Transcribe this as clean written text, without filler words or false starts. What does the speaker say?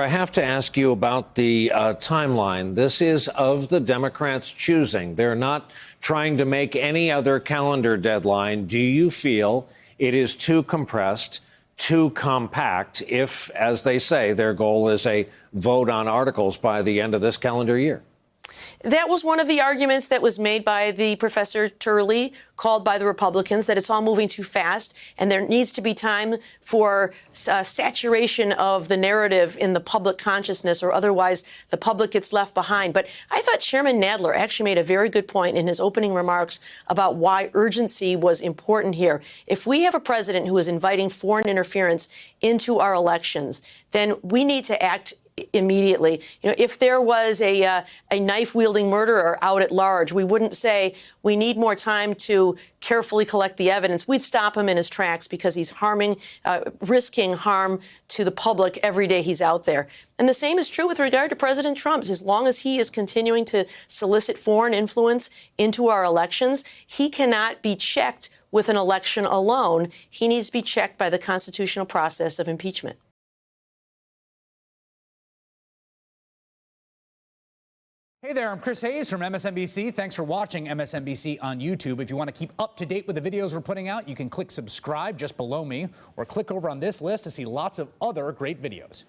I have to ask you about the timeline. This is of the Democrats' choosing. They're not trying to make any other calendar deadline. Do you feel it is too compressed, too compact if, as they say, their goal is a vote on articles by the end of this calendar year? That was one of the arguments that was made by the Professor Turley, called by the Republicans, that it's all moving too fast and there needs to be time for saturation of the narrative in the public consciousness, or otherwise the public gets left behind. But I thought Chairman Nadler actually made a very good point in his opening remarks about why urgency was important here. If we have a president who is inviting foreign interference into our elections, then we need to act immediately. You know, if there was a knife-wielding murderer out at large, we wouldn't say we need more time to carefully collect the evidence. We'd stop him in his tracks because he's risking harm to the public every day he's out there. And the same is true with regard to President Trump. As long as he is continuing to solicit foreign influence into our elections, he cannot be checked with an election alone. He needs to be checked by the constitutional process of impeachment. Hey there, I'm Chris Hayes from MSNBC. Thanks for watching MSNBC on YouTube. If you want to keep up to date with the videos we're putting out, you can click subscribe just below me, or click over on this list to see lots of other great videos.